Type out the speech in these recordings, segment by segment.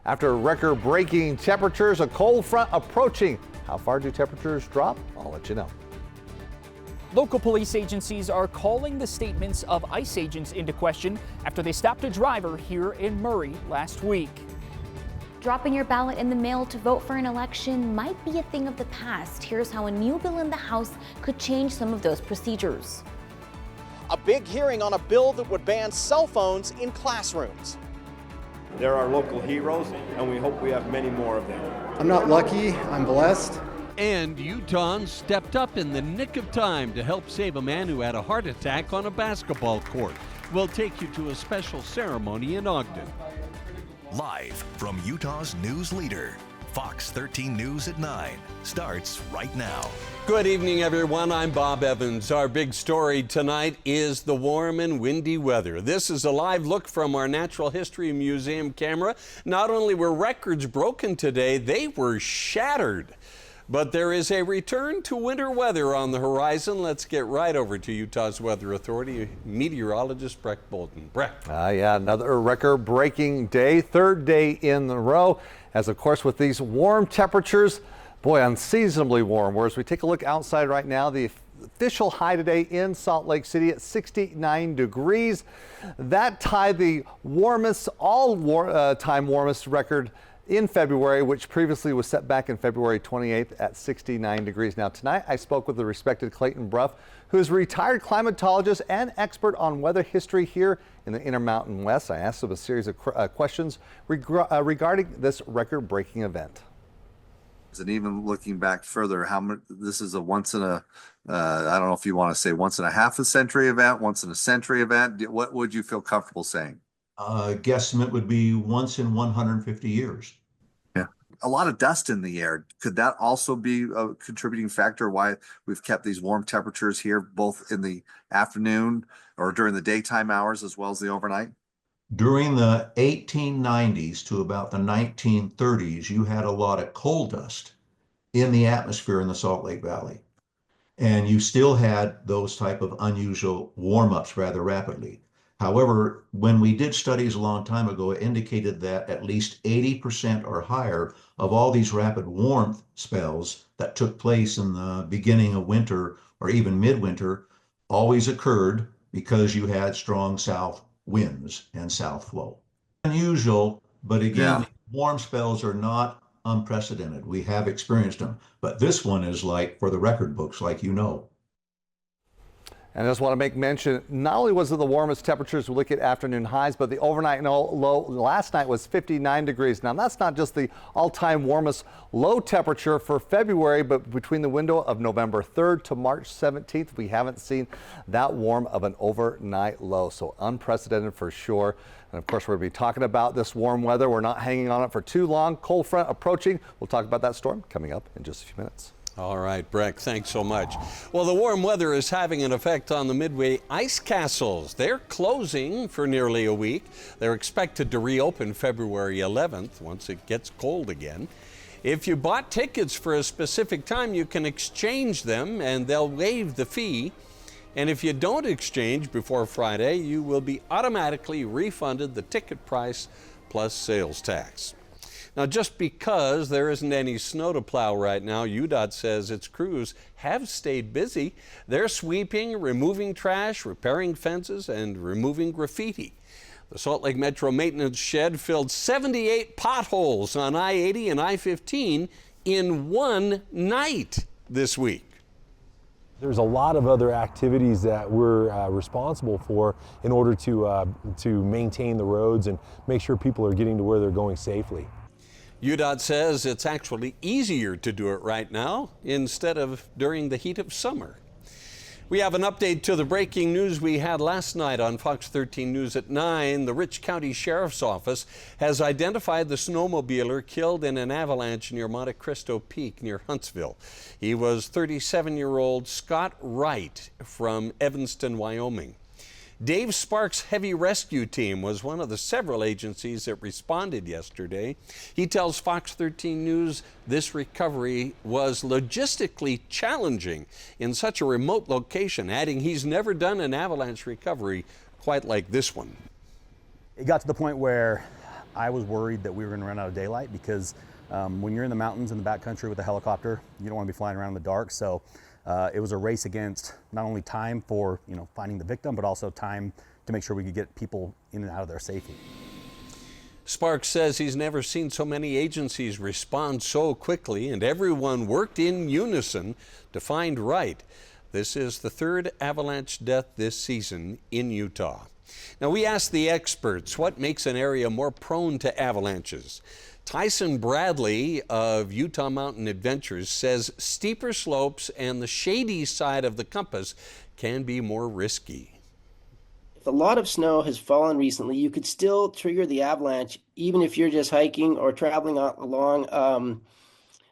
After record-breaking temperatures, a cold front approaching. How far do temperatures drop? I'll let you know. Local police agencies are calling the statements of ICE agents into question after they stopped a driver here in Murray last week. Dropping your ballot in the mail to vote for an election might be a thing of the past. Here's how a new bill in the House could change some of those procedures. A big hearing on a bill that would ban cell phones in classrooms. They're our local heroes, and we hope we have many more of them. I'm not lucky, I'm blessed. And Utahns stepped up in the nick of time to help save a man who had a heart attack on a basketball court. We'll take you to a special ceremony in Ogden. Live from Utah's news leader, Fox 13 News at 9 starts right now. Good evening, everyone. I'm Bob Evans. Our big story tonight is the warm and windy weather. This is a live look from our Natural History Museum camera. Not only were records broken today, they were shattered. But there is a return to winter weather on the horizon. Let's get right over to Utah's Weather Authority meteorologist Breck Bolton. Breck. Yeah, another record-breaking day, third day in a row. As of course with these warm temperatures, boy, unseasonably warm. Whereas we take a look outside right now, the official high today in Salt Lake City at 69 degrees. That tied the warmest, time warmest record in February, which previously was set back in February 28th at 69 degrees. Now tonight I spoke with the respected Clayton Bruff, who is a retired climatologist and expert on weather history here in the Intermountain West. I asked him a series of questions regarding this record-breaking event. And even looking back further, how much this is a once in a, I don't know if you want to say once in a half a century event, once in a century event. What would you feel comfortable saying? Guesstimate would be once in 150 years. Yeah, a lot of dust in the air. Could that also be a contributing factor why we've kept these warm temperatures here, both in the afternoon or during the daytime hours as well as the overnight? During the 1890s to about the 1930s, you had a lot of coal dust in the atmosphere in the Salt Lake Valley. And you still had those type of unusual warm-ups rather rapidly. However, when we did studies a long time ago, it indicated that at least 80% or higher of all these rapid warmth spells that took place in the beginning of winter or even midwinter always occurred because you had strong south winds and south flow. Unusual, but again, warm spells are not unprecedented. We have experienced them, but this one is like for the record books, like you know. And I just want to make mention, not only was it the warmest temperatures, we look at afternoon highs, but the overnight low last night was 59 degrees. Now, that's not just the all-time warmest low temperature for February, but between the window of November 3rd to March 17th, we haven't seen that warm of an overnight low. So unprecedented for sure. And of course, we're going to be talking about this warm weather. We're not hanging on it for too long. Cold front approaching. We'll talk about that storm coming up in just a few minutes. All right, Breck, thanks so much. Well, the warm weather is having an effect on the Midway ice castles. They're closing for nearly a week. They're expected to reopen February 11th once it gets cold again. If you bought tickets for a specific time, you can exchange them and they'll waive the fee. And if you don't exchange before Friday, you will be automatically refunded the ticket price plus sales tax. Now, just because there isn't any snow to plow right now, UDOT says its crews have stayed busy. They're sweeping, removing trash, repairing fences, and removing graffiti. The Salt Lake Metro Maintenance Shed filled 78 potholes on I-80 and I-15 in one night this week. There's a lot of other activities that we're responsible for in order to maintain the roads and make sure people are getting to where they're going safely. UDOT says it's actually easier to do it right now instead of during the heat of summer. We have an update to the breaking news we had last night on Fox 13 News at 9. The Rich County Sheriff's Office has identified the snowmobiler killed in an avalanche near Monte Cristo Peak near Huntsville. He was 37-year-old Scott Wright from Evanston, Wyoming. Dave Sparks' heavy rescue team was one of the several agencies that responded yesterday. He tells Fox 13 News this recovery was logistically challenging in such a remote location, adding he's never done an avalanche recovery quite like this one. It got to the point where I was worried that we were going to run out of daylight because when you're in the mountains in the backcountry with a helicopter, you don't want to be flying around in the dark. So it was a race against not only time for finding the victim, but also time to make sure we could get people in and out of there safely. Sparks says he's never seen so many agencies respond so quickly, and everyone worked in unison to find Wright. This is the third avalanche death this season in Utah. Now, we asked the experts what makes an area more prone to avalanches. Tyson Bradley of Utah Mountain Adventures says steeper slopes and the shady side of the compass can be more risky. If a lot of snow has fallen recently, you could still trigger the avalanche even if you're just hiking or traveling along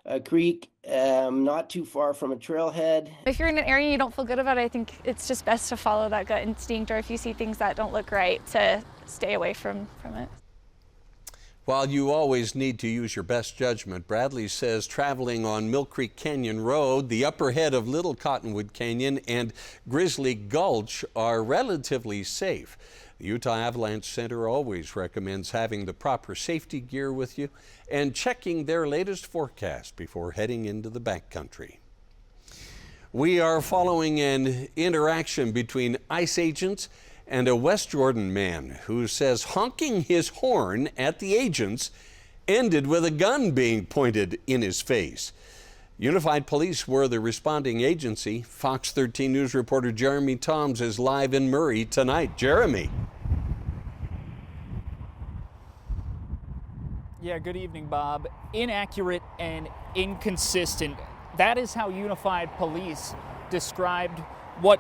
a creek not too far from a trailhead. If you're in an area you don't feel good about it, I think it's just best to follow that gut instinct, or if you see things that don't look right, to stay away from it. While you always need to use your best judgment, Bradley says traveling on Mill Creek Canyon Road, the upper head of Little Cottonwood Canyon, and Grizzly Gulch are relatively safe. The Utah Avalanche Center always recommends having the proper safety gear with you and checking their latest forecast before heading into the backcountry. We are following an interaction between ICE agents and a West Jordan man who says honking his horn at the agents ended with a gun being pointed in his face. Unified Police were the responding agency. Fox 13 News reporter Jeremy Toms is live in Murray tonight. Jeremy. Yeah, good evening, Bob. Inaccurate and inconsistent. That is how Unified Police described what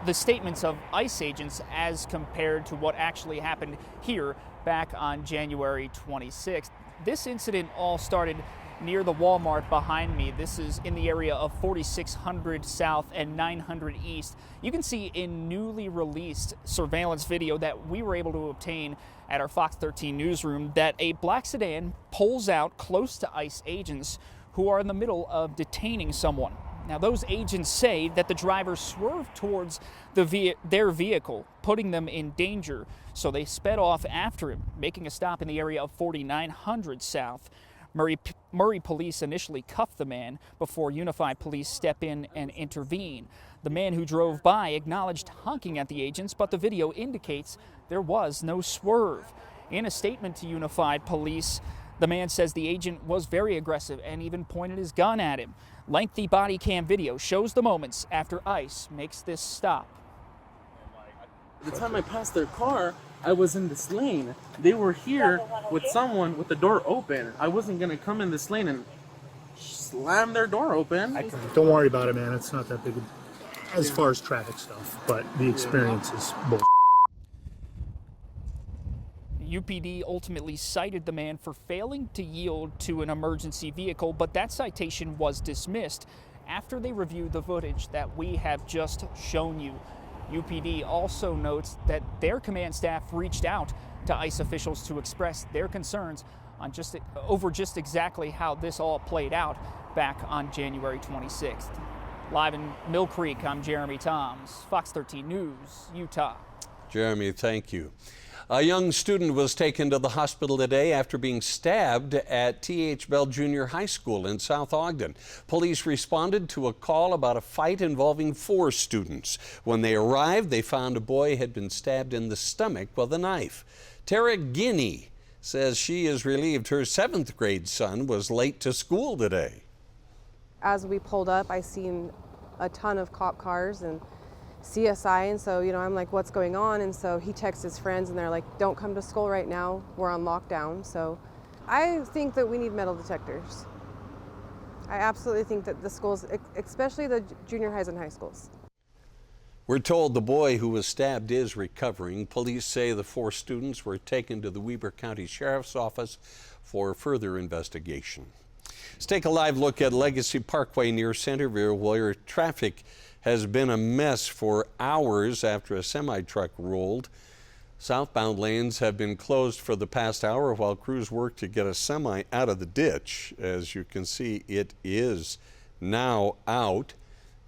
the statements of ICE agents as compared to what actually happened here back on January 26th. This incident all started near the Walmart behind me. This is in the area of 4600 South and 900 East. You can see in newly released surveillance video that we were able to obtain at our Fox 13 newsroom that a black sedan pulls out close to ICE agents who are in the middle of detaining someone. Now, those agents say that the driver swerved towards their vehicle, putting them in danger, so they sped off after him, making a stop in the area of 4900 South. Murray Police initially cuffed the man before Unified Police step in and intervene. The man who drove by acknowledged honking at the agents, but the video indicates there was no swerve. In a statement to Unified Police, the man says the agent was very aggressive and even pointed his gun at him. Lengthy body cam video shows the moments after ICE makes this stop. The time I passed their car, I was in this lane. They were here with someone with the door open. I wasn't gonna come in this lane and slam their door open. Don't worry about it, man. It's not that big as far as traffic stuff, but the experience is bullshit. UPD ultimately cited the man for failing to yield to an emergency vehicle, but that citation was dismissed after they reviewed the footage that we have just shown you. UPD also notes that their command staff reached out to ICE officials to express their concerns on over exactly how this all played out back on January 26th. Live in Mill Creek, I'm Jeremy Toms, Fox 13 News, Utah. Jeremy, thank you. A young student was taken to the hospital today after being stabbed at T.H. Bell Junior High School in South Ogden. Police responded to a call about a fight involving 4 students. When they arrived, they found a boy had been stabbed in the stomach with a knife. Tara Guinea says she is relieved her 7th grade son was late to school today. As we pulled up, I seen a ton of cop cars and CSI, and so, I'm like, what's going on? And so he texts his friends and they're like, don't come to school right now, we're on lockdown. So I think that we need metal detectors. I absolutely think that the schools, especially the junior highs and high schools. We're told the boy who was stabbed is recovering. Police say the 4 students were taken to the Weber County Sheriff's Office for further investigation. Let's take a live look at Legacy Parkway near Centerville, where traffic has been a mess for hours after a semi-truck rolled. Southbound lanes have been closed for the past hour while crews work to get a semi out of the ditch. As you can see, it is now out.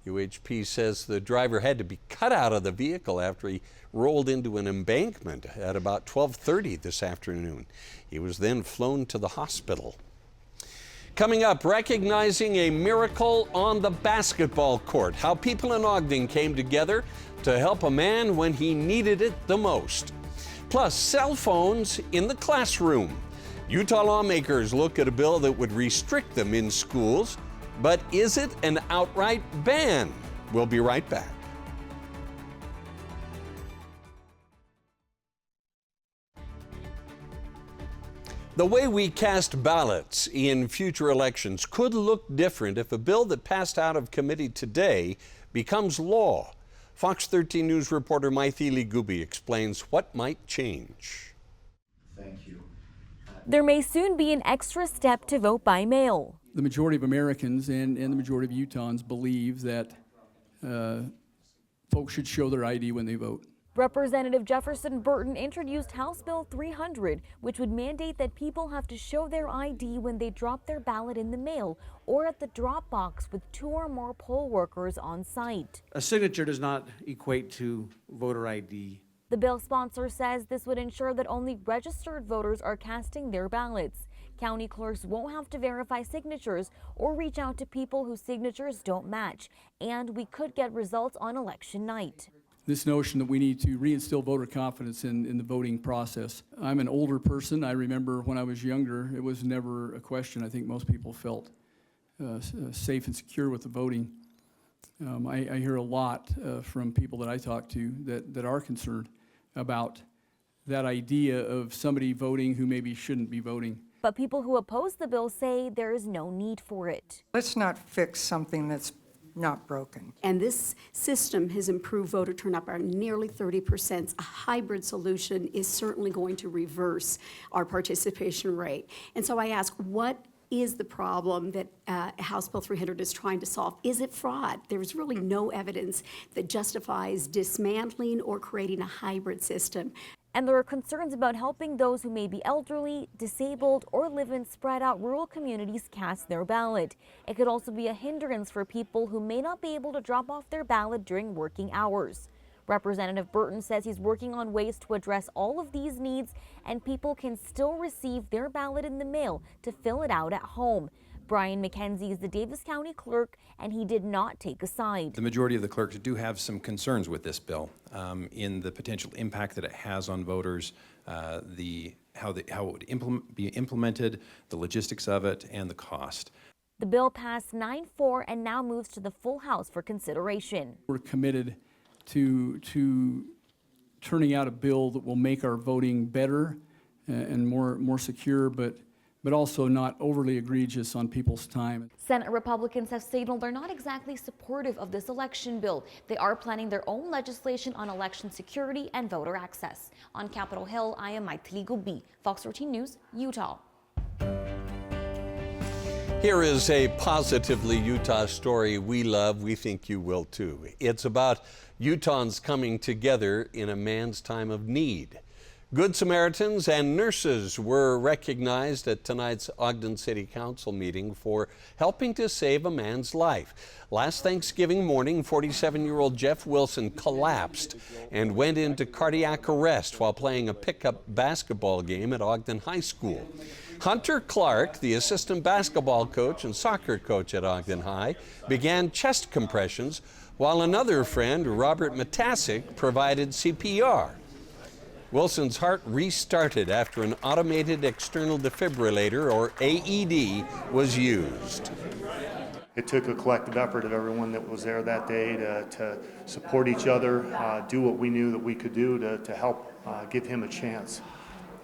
UHP says the driver had to be cut out of the vehicle after he rolled into an embankment at about 12:30 this afternoon. He was then flown to the hospital. Coming up, recognizing a miracle on the basketball court, how people in Ogden came together to help a man when he needed it the most. Plus, cell phones in the classroom. Utah lawmakers look at a bill that would restrict them in schools, but is it an outright ban? We'll be right back. The way we cast ballots in future elections could look different if a bill that passed out of committee today becomes law. Fox 13 News reporter Maithili Gubi explains what might change. Thank you. There may soon be an extra step to vote by mail. The majority of Americans and the majority of Utahns believe that folks should show their ID when they vote. Representative Jefferson Burton introduced House Bill 300, which would mandate that people have to show their ID when they drop their ballot in the mail or at the drop box with 2 or more poll workers on site. A signature does not equate to voter ID. The bill sponsor says this would ensure that only registered voters are casting their ballots. County clerks won't have to verify signatures or reach out to people whose signatures don't match, and we could get results on election night. This notion that we need to reinstill voter confidence in the voting process. I'm an older person. I remember when I was younger, it was never a question. I think most people felt safe and secure with the voting. I hear a lot from people that I talk to that are concerned about that idea of somebody voting who maybe shouldn't be voting. But people who oppose the bill say there is no need for it. Let's not fix something that's not broken. And this system has improved voter turnout by nearly 30%. A hybrid solution is certainly going to reverse our participation rate. And so I ask, what is the problem that House Bill 300 is trying to solve? Is it fraud? There's really no evidence that justifies dismantling or creating a hybrid system. And there are concerns about helping those who may be elderly, disabled, or live in spread out rural communities cast their ballot. It could also be a hindrance for people who may not be able to drop off their ballot during working hours. Representative Burton says he's working on ways to address all of these needs, and people can still receive their ballot in the mail to fill it out at home. Brian McKenzie is the Davis County clerk, and he did not take a side. The majority of the clerks do have some concerns with this bill in the potential impact that it has on voters, how it would be implemented, the logistics of it, and the cost. The bill passed 9-4 and now moves to the full House for consideration. We're committed to turning out a bill that will make our voting better and more secure, but also not overly egregious on people's time. Senate Republicans have signaled they're not exactly supportive of this election bill. They are planning their own legislation on election security and voter access. On Capitol Hill, I am Maithili Gubi, Fox 13 News, Utah. Here is a positively Utah story we love. We think you will too. It's about Utahns coming together in a man's time of need. Good Samaritans and nurses were recognized at tonight's Ogden City Council meeting for helping to save a man's life. Last Thanksgiving morning, 47-year-old Jeff Wilson collapsed and went into cardiac arrest while playing a pickup basketball game at Ogden High School. Hunter Clark, the assistant basketball coach and soccer coach at Ogden High, began chest compressions, while another friend, Robert Matasic, provided CPR. Wilson's heart restarted after an automated external defibrillator, or AED, was used. It took a collective effort of everyone that was there that day to support each other, do what we knew that we could do to help give him a chance.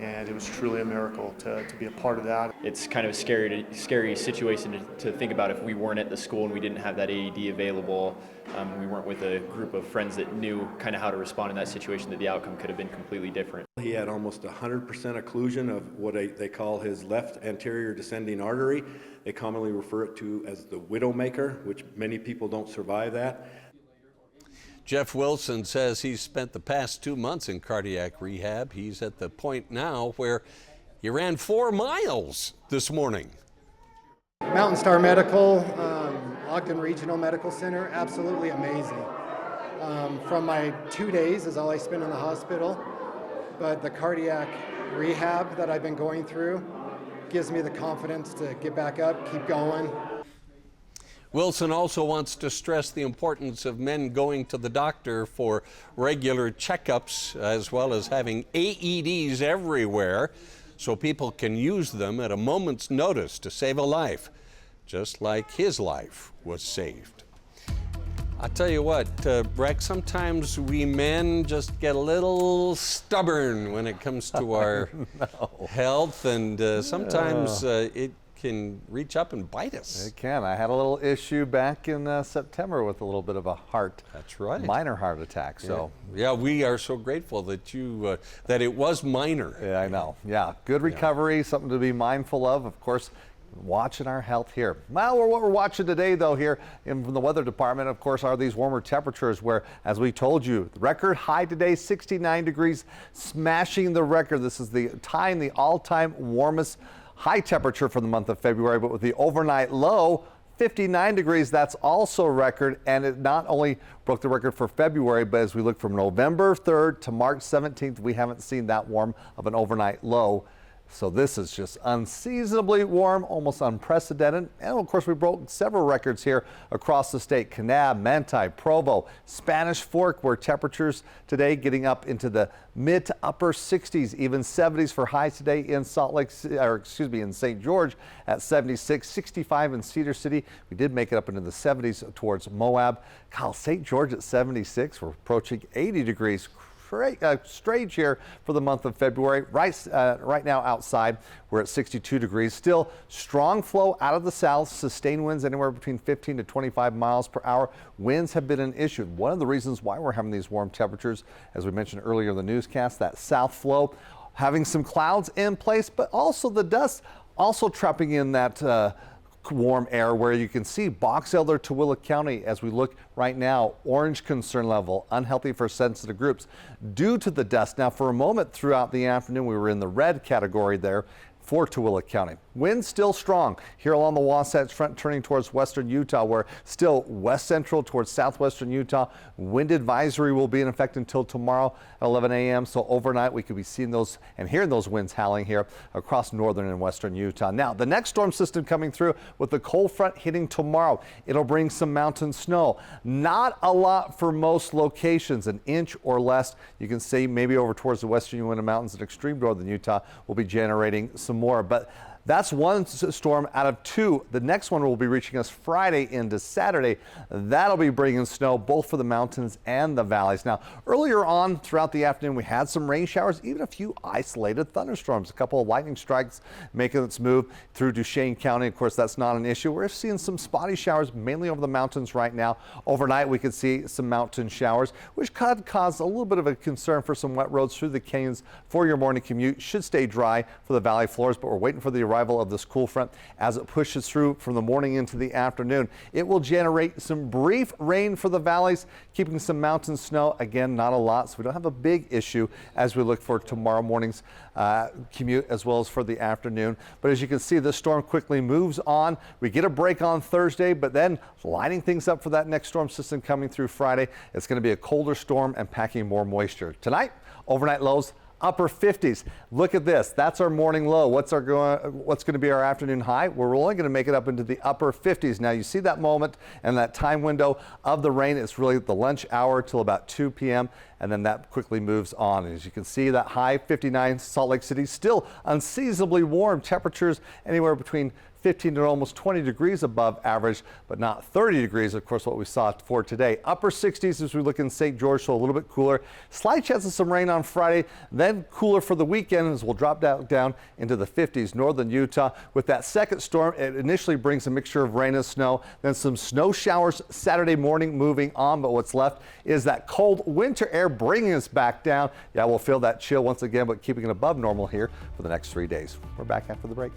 And it was truly a miracle to be a part of that. It's kind of a scary situation to think about if we weren't at the school and we didn't have that AED available. We weren't with a group of friends that knew kind of how to respond in that situation, that the outcome could have been completely different. He had almost 100% occlusion of what they call his left anterior descending artery. They commonly refer it to as the widowmaker, which many people don't survive that. Jeff Wilson says he's spent the past 2 months in cardiac rehab. He's at the point now where he ran 4 miles this morning. Mountain Star Medical Ogden Regional Medical Center, absolutely amazing. From my 2 days is all I spent in the hospital, but the cardiac rehab that I've been going through gives me the confidence to get back up, keep going. Wilson also wants to stress the importance of men going to the doctor for regular checkups, as well as having AEDs everywhere so people can use them at a moment's notice to save a life, just like his life was saved. I tell you what, Breck, sometimes we men just get a little stubborn when it comes to our health, and sometimes it can reach up and bite us. It can. I had a little issue back in September with a little bit of a minor heart attack. So yeah, we are so grateful that you that it was minor. Yeah, I know. Yeah, good recovery, something to be mindful of. Of course, watching our health here. Well, what we're watching today, though, here from the weather department, of course, are these warmer temperatures where, as we told you, the record high today, 69 degrees, smashing the record. This is the all-time warmest high temperature for the month of February, but with the overnight low, 59 degrees, that's also a record, and it not only broke the record for February, but as we look from November 3rd to March 17th, we haven't seen that warm of an overnight low. So this is just unseasonably warm, almost unprecedented. And of course, we broke several records here across the state. Kanab, Manti, Provo, Spanish Fork, where temperatures today getting up into the mid to upper 60s, even 70s for highs today in in St. George at 76, 65 in Cedar City. We did make it up into the 70s towards Moab. St. George at 76. We're approaching 80 degrees. Strange here for the month of February. Right now outside, we're at 62 degrees. Still strong flow out of the south, sustained winds anywhere between 15 to 25 miles per hour. Winds have been an issue. One of the reasons why we're having these warm temperatures, as we mentioned earlier in the newscast, that south flow, having some clouds in place, but also the dust also trapping in that warm air, where you can see Box Elder, Tooele County, as we look right now, orange concern level, unhealthy for sensitive groups due to the dust. Now, for a moment throughout the afternoon, we were in the red category there for Tooele County. Winds still strong here along the Wasatch Front, turning towards western Utah, where still west central towards southwestern Utah. Wind advisory will be in effect until tomorrow at 11 a.m. So overnight we could be seeing those and hearing those winds howling here across northern and western Utah. Now, the next storm system coming through with the cold front hitting tomorrow. It'll bring some mountain snow. Not a lot for most locations, an inch or less. You can see maybe over towards the western Uinta Mountains and extreme northern Utah will be generating some more. But that's one storm out of two. The next one will be reaching us Friday into Saturday. That'll be bringing snow both for the mountains and the valleys. Now, earlier on throughout the afternoon, we had some rain showers, even a few isolated thunderstorms, a couple of lightning strikes making its move through Duchesne County. Of course, that's not an issue. We're seeing some spotty showers mainly over the mountains right now. Overnight, we could see some mountain showers, which could cause a little bit of a concern for some wet roads through the canyons for your morning commute. Should stay dry for the valley floors, but we're waiting for the arrival of this cool front as it pushes through from the morning into the afternoon. It will generate some brief rain for the valleys, keeping some mountain snow. Again, not a lot, so we don't have a big issue as we look for tomorrow morning's commute as well as for the afternoon. But as you can see, this storm quickly moves on. We get a break on Thursday, but then lining things up for that next storm system coming through Friday. It's going to be a colder storm and packing more moisture. Tonight, overnight lows upper 50s. Look at this. That's our morning low. What's going to be our afternoon high? We're only going to make it up into the upper 50s. Now, you see that moment and that time window of the rain. It's really the lunch hour till about 2 p.m. and then that quickly moves on. As you can see, that high 59, Salt Lake City, still unseasonably warm. Temperatures anywhere between 15 to almost 20 degrees above average, but not 30 degrees, of course, what we saw for today. Upper 60s as we look in St. George, so a little bit cooler. Slight chance of some rain on Friday, then cooler for the weekend as we'll drop down into the 50s. Northern Utah, with that second storm, it initially brings a mixture of rain and snow, then some snow showers Saturday morning moving on, but what's left is that cold winter air bringing us back down. Yeah, we'll feel that chill once again, but keeping it above normal here for the next 3 days. We're back after the break.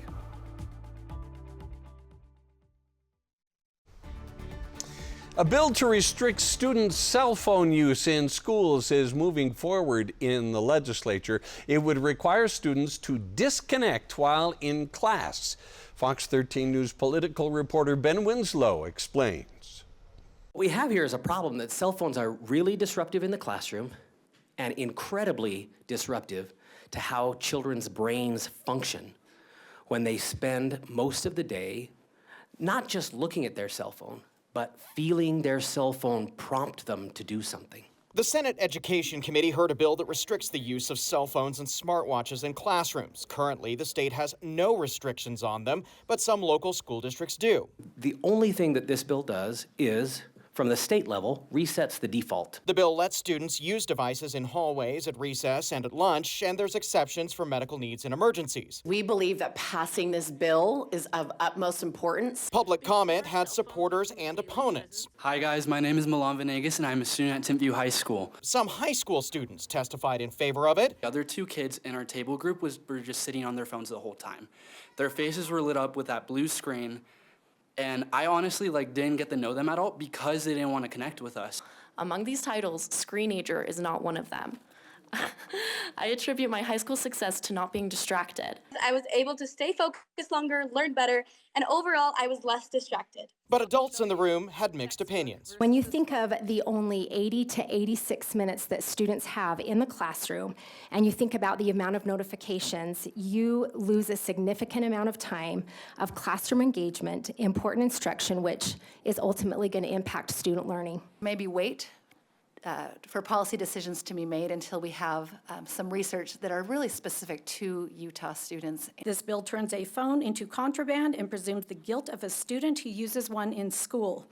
A bill to restrict student cell phone use in schools is moving forward in the legislature. It would require students to disconnect while in class. Fox 13 News political reporter Ben Winslow explains. What we have here is a problem that cell phones are really disruptive in the classroom and incredibly disruptive to how children's brains function when they spend most of the day not just looking at their cell phone, but feeling their cell phone prompt them to do something. The Senate Education Committee heard a bill that restricts the use of cell phones and smartwatches in classrooms. Currently, the state has no restrictions on them, but some local school districts do. The only thing that this bill does is, from the state level, resets the default. The bill lets students use devices in hallways, at recess, and at lunch, and there's exceptions for medical needs and emergencies. We believe that passing this bill is of utmost importance. Public comment had supporters and opponents. Hi guys, my name is Milan Venegas and I'm a student at Timpview High School. Some high school students testified in favor of it. The other two kids in our table group were just sitting on their phones the whole time. Their faces were lit up with that blue screen, and I honestly didn't get to know them at all because they didn't want to connect with us. Among these titles, Screenager is not one of them. I attribute my high school success to not being distracted. I was able to stay focused longer, learn better, and overall I was less distracted. But adults in the room had mixed opinions. When you think of the only 80 to 86 minutes that students have in the classroom, and you think about the amount of notifications, you lose a significant amount of time of classroom engagement, important instruction, which is ultimately going to impact student learning. Maybe wait for policy decisions to be made until we have some research that are really specific to Utah students. This bill turns a phone into contraband and presumes the guilt of a student who uses one in school.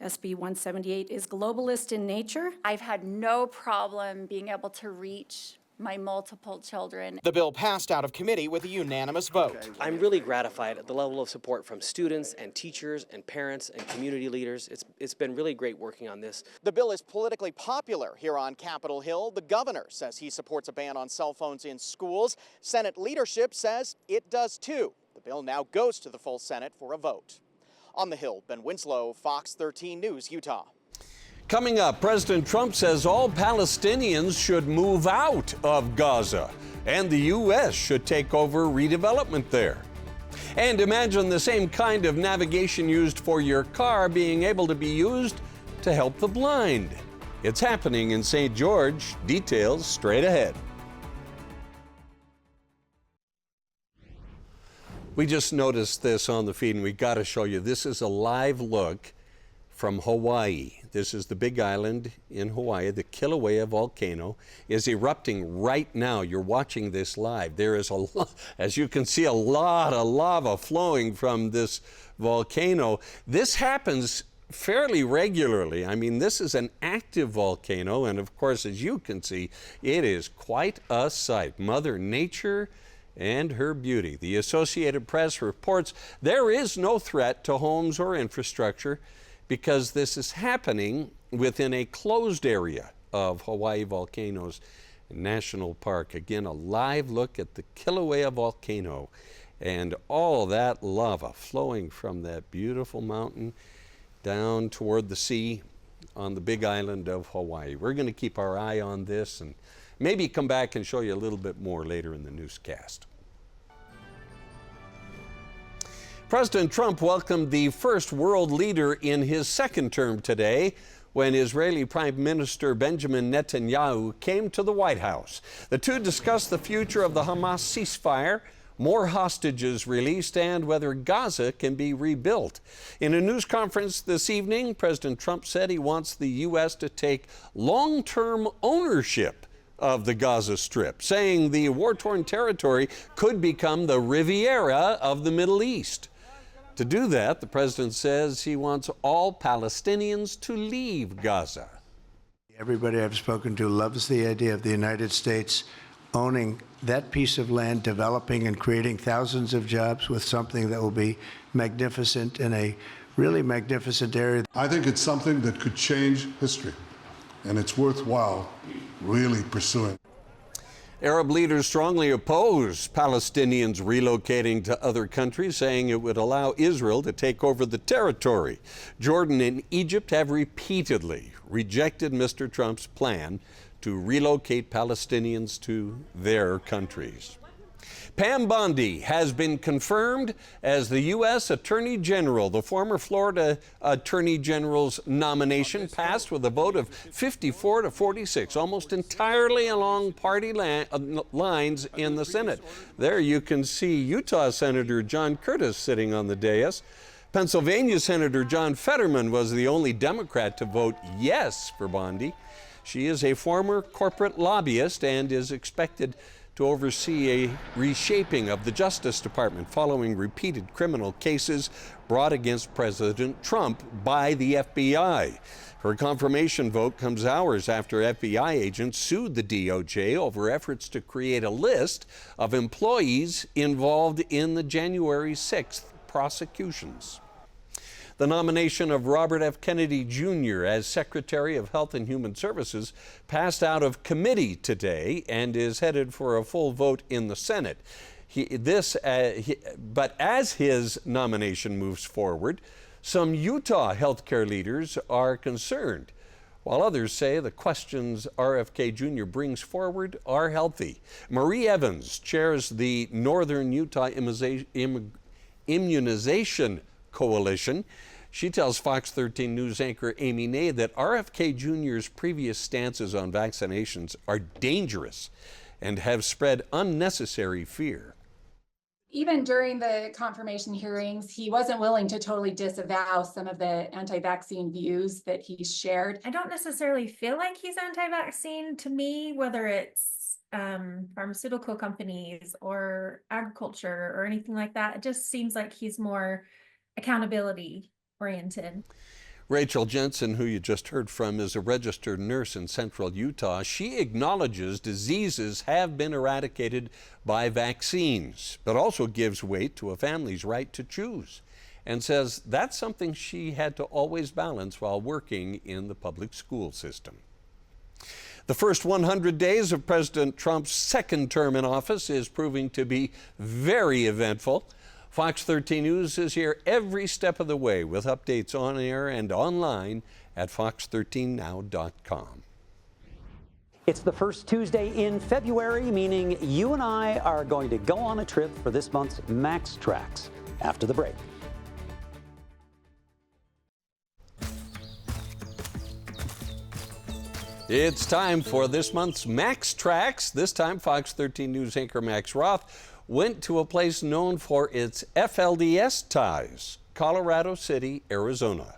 SB 178 is globalist in nature. I've had no problem being able to reach my multiple children. The bill passed out of committee with a unanimous vote. I'm really gratified at the level of support from students and teachers and parents and community leaders. It's been really great working on this. The bill is politically popular here on Capitol Hill. The governor says he supports a ban on cell phones in schools. Senate leadership says it does too. The bill now goes to the full Senate for a vote. On the Hill, Ben Winslow, Fox 13 News, Utah. Coming up, President Trump says all Palestinians should move out of Gaza, and the U.S. should take over redevelopment there. And imagine the same kind of navigation used for your car being able to be used to help the blind. It's happening in St. George. Details straight ahead. We just noticed this on the feed, and we got to show you. This is a live look from Hawaii. This is the Big Island in Hawaii. The Kilauea volcano is erupting right now. You're watching this live. There is as you can see, a lot of lava flowing from this volcano. This happens fairly regularly. I mean, this is an active volcano, and of course, as you can see, it is quite a sight. Mother Nature and her beauty. The Associated Press reports there is no threat to homes or infrastructure because this is happening within a closed area of Hawaii Volcanoes National Park. Again, a live look at the Kilauea volcano and all that lava flowing from that beautiful mountain down toward the sea on the Big Island of Hawaii. We're going to keep our eye on this and maybe come back and show you a little bit more later in the newscast. President Trump welcomed the first world leader in his second term today when Israeli Prime Minister Benjamin Netanyahu came to the White House. The two discussed the future of the Hamas ceasefire, more hostages released, and whether Gaza can be rebuilt. In a news conference this evening, President Trump said he wants the U.S. to take long-term ownership of the Gaza Strip, saying the war-torn territory could become the Riviera of the Middle East. To do that, the president says he wants all Palestinians to leave Gaza. Everybody I've spoken to loves the idea of the United States owning that piece of land, developing and creating thousands of jobs with something that will be magnificent in a really magnificent area. I think it's something that could change history, and it's worthwhile really pursuing. Arab leaders strongly oppose Palestinians relocating to other countries, saying it would allow Israel to take over the territory. Jordan and Egypt have repeatedly rejected Mr. Trump's plan to relocate Palestinians to their countries. Pam Bondi has been confirmed as the U.S. Attorney General. The former Florida Attorney General's nomination passed with a vote of 54 to 46, almost entirely along party lines in the Senate. There you can see Utah Senator John Curtis sitting on the dais. Pennsylvania Senator John Fetterman was the only Democrat to vote yes for Bondi. She is a former corporate lobbyist and is expected to oversee a reshaping of the Justice Department following repeated criminal cases brought against President Trump by the FBI. Her confirmation vote comes hours after FBI agents sued the DOJ over efforts to create a list of employees involved in the January 6th prosecutions. The nomination of Robert F. Kennedy Jr. as Secretary of Health and Human Services passed out of committee today and is headed for a full vote in the Senate. But as his nomination moves forward, some Utah healthcare leaders are concerned, while others say the questions RFK Jr. brings forward are healthy. Marie Evans chairs the Northern Utah Immunization Coalition. She tells Fox 13 News anchor Amy Ney that RFK Jr.'s previous stances on vaccinations are dangerous and have spread unnecessary fear. Even during the confirmation hearings, he wasn't willing to totally disavow some of the anti-vaccine views that he shared. I don't necessarily feel like he's anti-vaccine. To me, whether it's pharmaceutical companies or agriculture or anything like that, it just seems like he's more accountability oriented. Rachel Jensen, who you just heard from, is a registered nurse in central Utah. She acknowledges diseases have been eradicated by vaccines, but also gives weight to a family's right to choose, and says that's something she had to always balance while working in the public school system. The first 100 days of President Trump's second term in office is proving to be very eventful. Fox 13 News is here every step of the way with updates on air and online at fox13now.com. It's the first Tuesday in February, meaning you and I are going to go on a trip for this month's Max Tracks after the break. It's time for this month's Max Tracks. This time, Fox 13 News anchor Max Roth went to a place known for its FLDS ties, Colorado City, Arizona.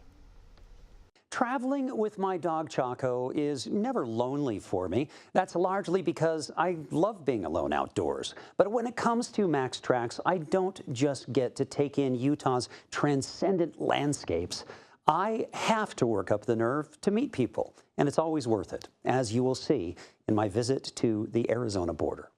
Traveling with my dog Chaco is never lonely for me. That's largely because I love being alone outdoors. But when it comes to Max Tracks, I don't just get to take in Utah's transcendent landscapes. I have to work up the nerve to meet people, and it's always worth it, as you will see in my visit to the Arizona border.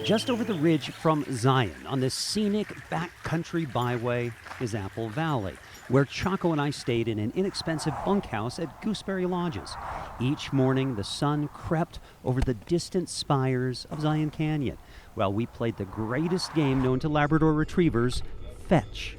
Just over the ridge from Zion, on this scenic backcountry byway, is Apple Valley, where Chaco and I stayed in an inexpensive bunkhouse at Gooseberry Lodges. Each morning, the sun crept over the distant spires of Zion Canyon, while we played the greatest game known to Labrador retrievers, fetch.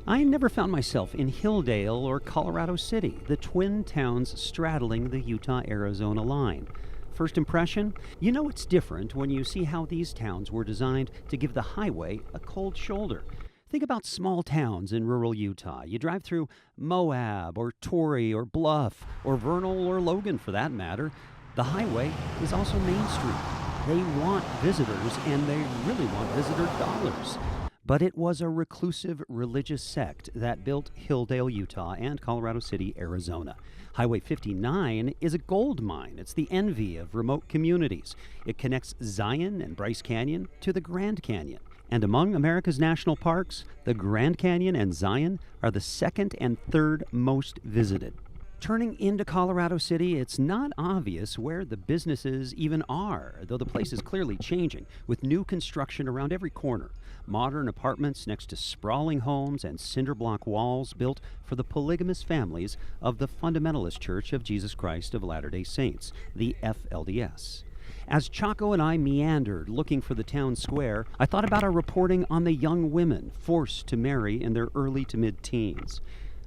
I never found myself in Hilldale or Colorado City, the twin towns straddling the Utah-Arizona line. First impression? You know it's different when you see how these towns were designed to give the highway a cold shoulder. Think about small towns in rural Utah. You drive through Moab or Torrey or Bluff or Vernal or Logan for that matter. The highway is also Main Street. They want visitors and they really want visitor dollars. But it was a reclusive religious sect that built Hilldale, Utah and Colorado City, Arizona. Highway 59 is a gold mine. It's the envy of remote communities. It connects Zion and Bryce Canyon to the Grand Canyon. And among America's national parks, the Grand Canyon and Zion are the second and third most visited. Turning into Colorado City, it's not obvious where the businesses even are, though the place is clearly changing, with new construction around every corner. Modern apartments next to sprawling homes and cinder block walls built for the polygamous families of the Fundamentalist Church of Jesus Christ of Latter-day Saints, the FLDS. As Chaco and I meandered looking for the town square, I thought about our reporting on the young women forced to marry in their early to mid-teens.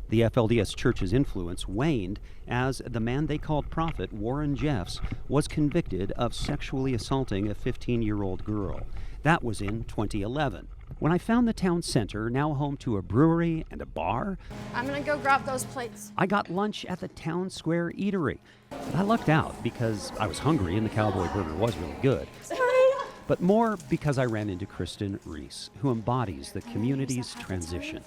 The FLDS Church's influence waned as the man they called prophet, Warren Jeffs, was convicted of sexually assaulting a 15-year-old girl. That was in 2011. When I found the town center, now home to a brewery and a bar, I'm gonna go grab those plates. I got lunch at the town square eatery. But I lucked out because I was hungry and the cowboy burger was really good. But more because I ran into Kristen Reese, who embodies the community's transition.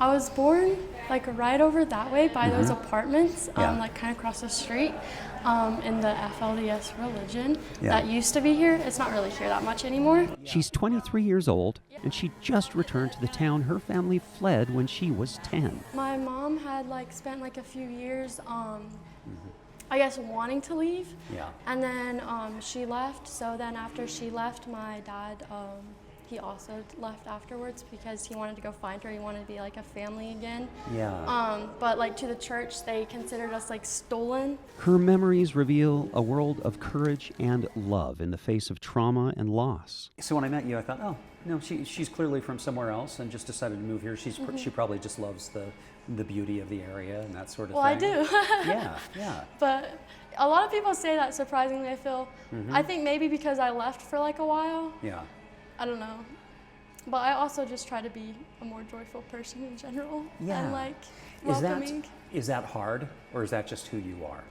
I was born like right over that way by those apartments, Yeah. like kind of across the street, in the FLDS religion Yeah. that used to be here. It's not really here that much anymore. She's 23 years old, and she just returned to the town her family fled when she was 10. My mom had like spent like a few years, I guess, wanting to leave. Yeah. And then she left. So then after she left, my dad, he also left afterwards because he wanted to go find her. He wanted to be like a family again. Yeah. But like to the church, they considered us like stolen. Her memories reveal a world of courage and love in the face of trauma and loss. So when I met you, I thought, oh, no, she's clearly from somewhere else and just decided to move here. She probably just loves the beauty of the area and that sort of Well, thing. I do. Yeah. But a lot of people say that, surprisingly, I feel. I think maybe because I left for like a while. Yeah. I don't know. But I also just try to be a more joyful person in general. Yeah. And like Is welcoming. is that hard, or is that just who you are?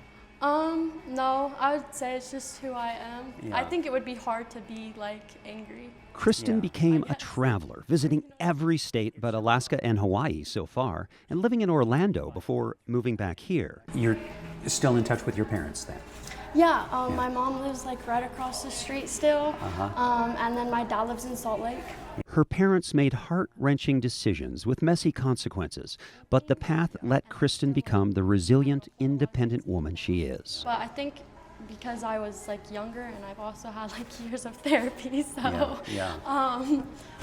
No, I would say it's just who I am. Yeah. I think it would be hard to be like angry. Kristen became a traveler, visiting every state but Alaska and Hawaii so far, and living in Orlando before moving back here. You're still in touch with your parents then? Yeah, my mom lives like right across the street still. Uh-huh. And then my dad lives in Salt Lake. Her parents made heart-wrenching decisions with messy consequences, but the path let Kristen become the resilient, independent woman she is. But I think because I was like younger and I've also had like years of therapy, so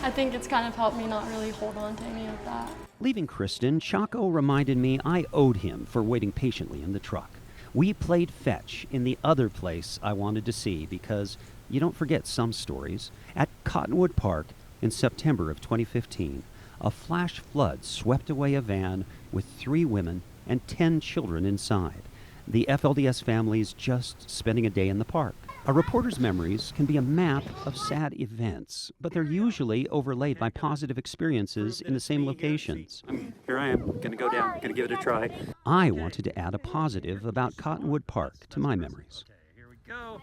I think it's kind of helped me not really hold on to any of that. Leaving Kristen, Chaco reminded me I owed him for waiting patiently in the truck. We played fetch in the other place I wanted to see because you don't forget some stories. At Cottonwood Park in September of 2015, a flash flood swept away a van with 3 women and 10 children inside. The FLDS families just spending a day in the park. A reporter's memories can be a map of sad events, but they're usually overlaid by positive experiences in the same locations. Here I am, gonna go down, gonna give it a try. I wanted to add a positive about Cottonwood Park to my memories. Here we go.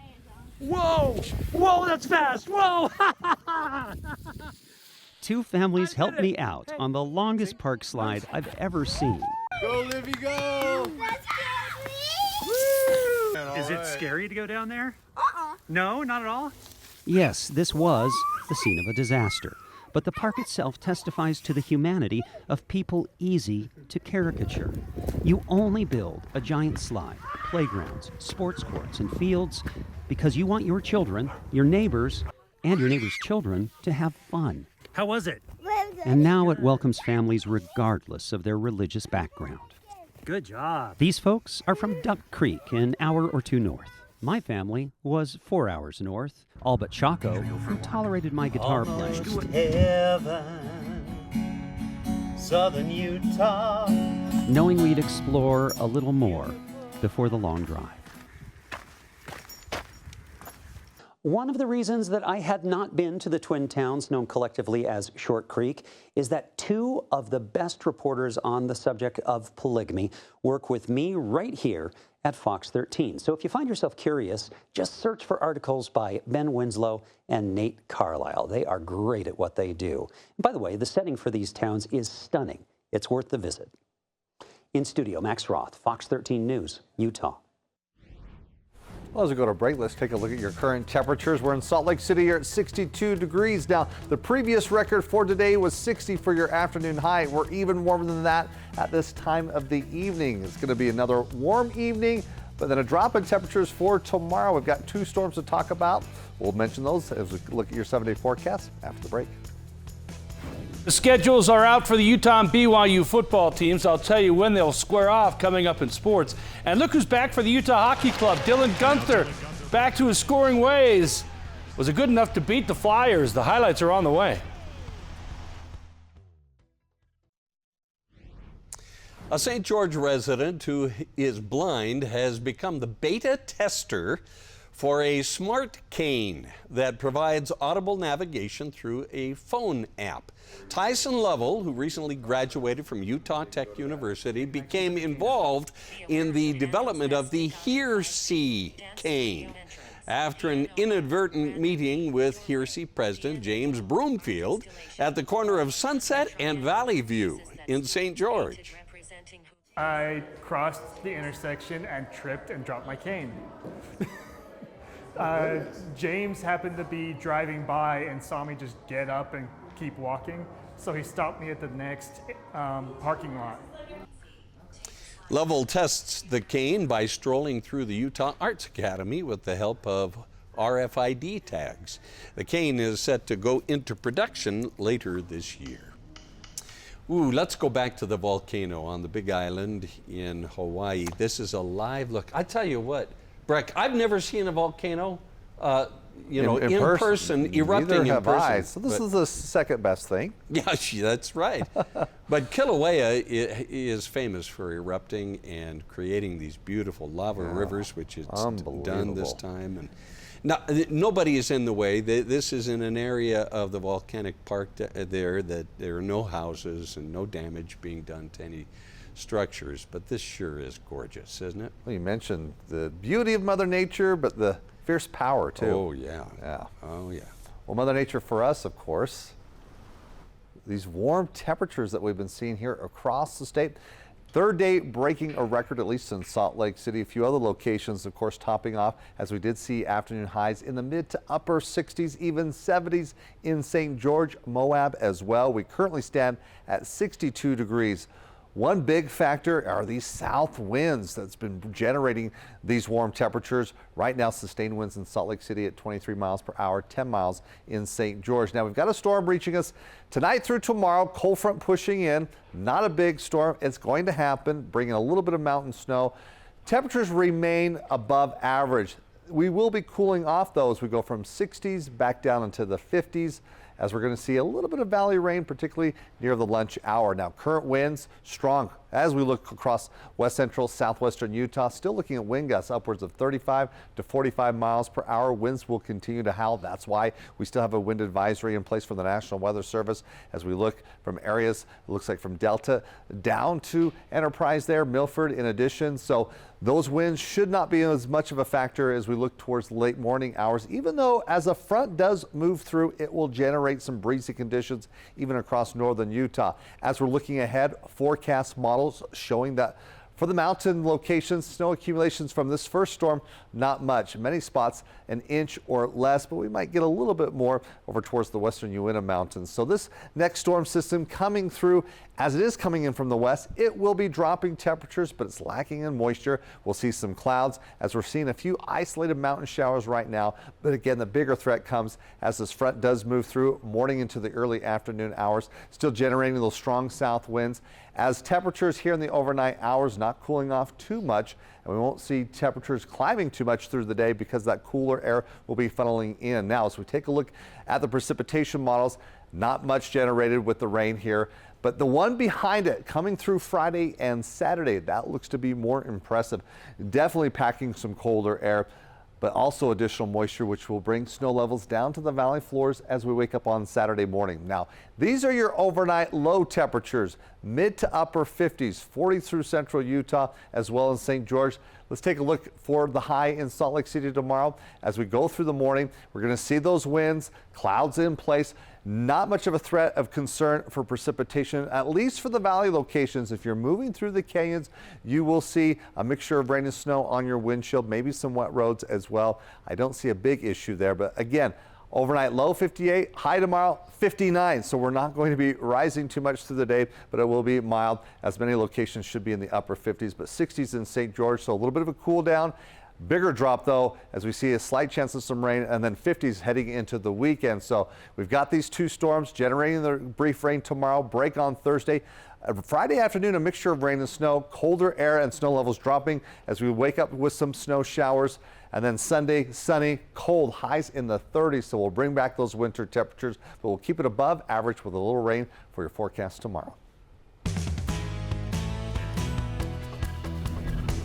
Whoa! Whoa, that's fast! Whoa! 2 families helped me out on the longest park slide I've ever seen. Go, Livy, go! Is it scary to go down there? No, not at all? Yes, this was the scene of a disaster, but the park itself testifies to the humanity of people easy to caricature. You only build a giant slide, playgrounds, sports courts, and fields because you want your children, your neighbors, and your neighbors' children to have fun. How was it? And now it welcomes families regardless of their religious background. Good job. These folks are from Duck Creek, an hour or 2 north. My family was 4 hours north, all but Chaco, who tolerated my guitar playing. Southern Utah. Knowing we'd explore a little more before the long drive. One of the reasons that I had not been to the twin towns known collectively as Short Creek is that 2 of the best reporters on the subject of polygamy work with me right here at Fox 13. So if you find yourself curious, just search for articles by Ben Winslow and Nate Carlisle. They are great at what they do. And by the way, the setting for these towns is stunning. It's worth the visit. In studio, Max Roth, Fox 13 News, Utah. Well, as we go to break, let's take a look at your current temperatures. We're in Salt Lake City here at 62 degrees. Now, the previous record for today was 60 for your afternoon high. We're even warmer than that at this time of the evening. It's going to be another warm evening, but then a drop in temperatures for tomorrow. We've got 2 storms to talk about. We'll mention those as we look at your 7-day forecast after the break. The schedules are out for the Utah and BYU football teams. I'll tell you when they'll square off coming up in sports. And look who's back for the Utah Hockey Club. Dylan Gunther, back to his scoring ways. Was it good enough to beat the Flyers? The highlights are on the way. A St. George resident who is blind has become the beta tester for a smart cane that provides audible navigation through a phone app. Tyson Lovell, who recently graduated from Utah Tech University, became involved in the development of the HearSee cane after an inadvertent meeting with HearSee President James Broomfield at the corner of Sunset and Valley View in St. George. I crossed the intersection and tripped and dropped my cane. James happened to be driving by and saw me just get up and keep walking, so he stopped me at the next parking lot. Lovell tests the cane by strolling through the Utah Arts Academy with the help of RFID tags. The cane is set to go into production later this year. Ooh, let's go back to the volcano on the Big Island in Hawaii. This is a live look. I tell you what, Breck, I've never seen a volcano, in person, erupting in person. So this is the second best thing. Yeah, that's right. But Kilauea is famous for erupting and creating these beautiful lava rivers, which it's done this time. And now, nobody is in the way. This is in an area of the volcanic park there that there are no houses and no damage being done to any structures, but this sure is gorgeous, isn't it? Well, you mentioned the beauty of Mother Nature, but the fierce power too. Oh yeah. Yeah. Oh yeah. Well, Mother Nature for us, of course, these warm temperatures that we've been seeing here across the state. Third day breaking a record, at least in Salt Lake City. A few other locations, of course, topping off, as we did see afternoon highs in the mid to upper 60s, even 70s in St. George, Moab as well. We currently stand at 62 degrees. One big factor are these south winds that's been generating these warm temperatures. Right now, sustained winds in Salt Lake City at 23 miles per hour, 10 miles in St. George. Now, we've got a storm reaching us tonight through tomorrow, cold front pushing in. Not a big storm. It's going to happen, bringing a little bit of mountain snow. Temperatures remain above average. We will be cooling off, though, as we go from 60s back down into the 50s. As we're going to see a little bit of valley rain, particularly near the lunch hour. Now, current winds strong as we look across west central, southwestern Utah. Still looking at wind gusts upwards of 35 to 45 miles per hour. Winds will continue to howl. That's why we still have a wind advisory in place from the National Weather Service as we look from areas, it looks like from Delta down to Enterprise there, Milford in addition. So those winds should not be as much of a factor as we look towards late morning hours, even though as a front does move through, it will generate some breezy conditions even across northern Utah. As we're looking ahead, forecast models showing that for the mountain locations, snow accumulations from this first storm, not much. Many spots an inch or less, but we might get a little bit more over towards the western Uinta Mountains. So this next storm system coming through, as it is coming in from the west, it will be dropping temperatures, but it's lacking in moisture. We'll see some clouds as we're seeing a few isolated mountain showers right now. But again, the bigger threat comes as this front does move through morning into the early afternoon hours, still generating those strong south winds. As temperatures here in the overnight hours not cooling off too much, and we won't see temperatures climbing too much through the day because that cooler air will be funneling in. Now, as we take a look at the precipitation models, not much generated with the rain here, but the one behind it coming through Friday and Saturday, that looks to be more impressive. Definitely packing some colder air, but also additional moisture, which will bring snow levels down to the valley floors as we wake up on Saturday morning. Now, these are your overnight low temperatures, mid to upper 50s, 40 through central Utah, as well as St. George. Let's take a look for the high in Salt Lake City tomorrow. As we go through the morning, we're going to see those winds, clouds in place. Not much of a threat of concern for precipitation, at least for the valley locations. If you're moving through the canyons, you will see a mixture of rain and snow on your windshield, maybe some wet roads as well. I don't see a big issue there, but again, overnight low 58, high tomorrow 59. So we're not going to be rising too much through the day, but it will be mild, as many locations should be in the upper 50s, but 60s in St. George. So a little bit of a cool down. Bigger drop, though, as we see a slight chance of some rain, and then 50s heading into the weekend. So we've got these two storms generating the brief rain tomorrow, break on Thursday. Friday afternoon, a mixture of rain and snow, colder air and snow levels dropping as we wake up with some snow showers. And then Sunday, sunny, cold, highs in the 30s. So we'll bring back those winter temperatures, but we'll keep it above average with a little rain for your forecast tomorrow.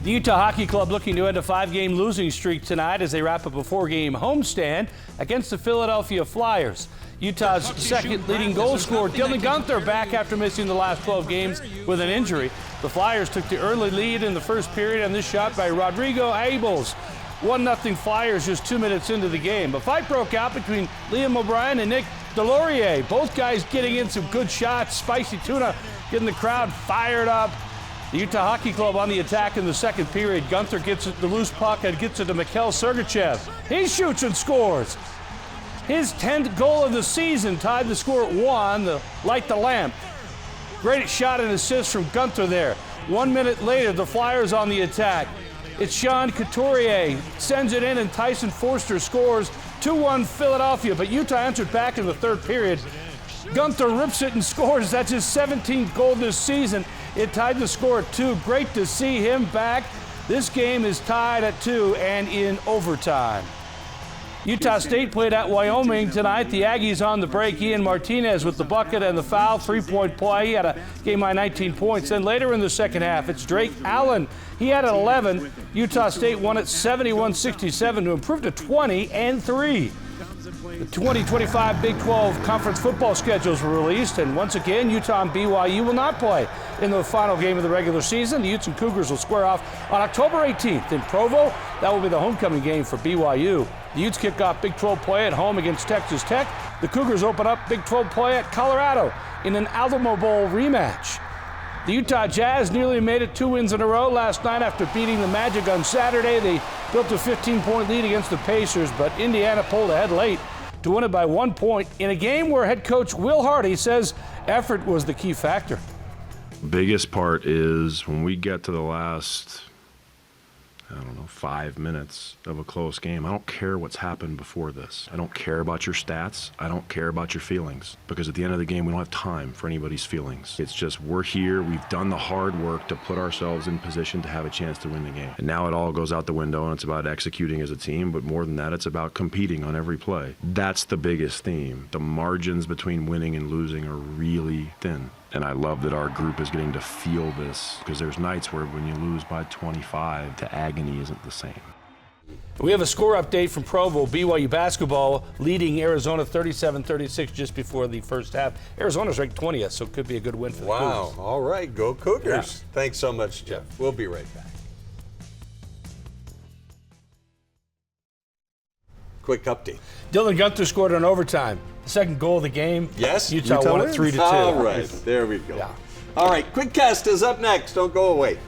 The Utah Hockey Club looking to end a 5-game losing streak tonight as they wrap up a 4-game homestand against the Philadelphia Flyers. Utah's second leading goal scorer, Dylan Guenther, back after missing the last 12 games with an injury. The Flyers took the early lead in the first period on this shot by Rodrigo Abels. 1-0 Flyers just 2 minutes into the game. A fight broke out between Liam O'Brien and Nick Delorier. Both guys getting in some good shots. Spicy Tuna getting the crowd fired up. The Utah Hockey Club on the attack in the second period. Guenther gets the loose puck and gets it to Mikhail Sergachev. He shoots and scores. His 10th goal of the season tied the score at 1, light the lamp. Great shot and assist from Guenther there. 1 minute later, the Flyers on the attack. It's Sean Couturier, sends it in, and Tyson Forster scores. 2-1 Philadelphia, but Utah answered back in the third period. Guenther rips it and scores. That's his 17th goal this season. It tied the score at 2. Great to see him back. This game is tied at 2 and in overtime. Utah State played at Wyoming tonight. The Aggies on the break. Ian Martinez with the bucket and the foul. 3-point play. He had a game-high 19 points. Then later in the second half, it's Drake Allen. He had 11. Utah State won it 71-67 to improve to 20-3. The 2025 Big 12 Conference football schedules were released, and once again, Utah and BYU will not play in the final game of the regular season. The Utes and Cougars will square off on October 18th in Provo. That will be the homecoming game for BYU. The Utes kick off Big 12 play at home against Texas Tech. The Cougars open up Big 12 play at Colorado in an Alamo Bowl rematch. The Utah Jazz nearly made it 2 wins in a row last night after beating the Magic on Saturday. They built a 15-point lead against the Pacers, but Indiana pulled ahead late to win it by 1 point in a game where head coach Will Hardy says effort was the key factor. Biggest part is when we get to the last, 5 minutes of a close game, I don't care what's happened before this. I don't care about your stats. I don't care about your feelings, because at the end of the game, we don't have time for anybody's feelings. It's just, we're here. We've done the hard work to put ourselves in position to have a chance to win the game. And now it all goes out the window, and it's about executing as a team, but more than that, it's about competing on every play. That's the biggest theme. The margins between winning and losing are really thin. And I love that our group is getting to feel this, because there's nights where when you lose by 25, the agony isn't the same. We have a score update from Provo. BYU basketball leading Arizona 37-36 just before the first half. Arizona's ranked 20th, so it could be a good win for the Cougars. All right, go Cougars. Yeah. Thanks so much, Jeff. We'll be right back. Quick update. Dylan Guenther scored on overtime. The second goal of the game. Yes. Utah won it 3-2. All right, there we go. Yeah. All right, Quick Cast is up next. Don't go away.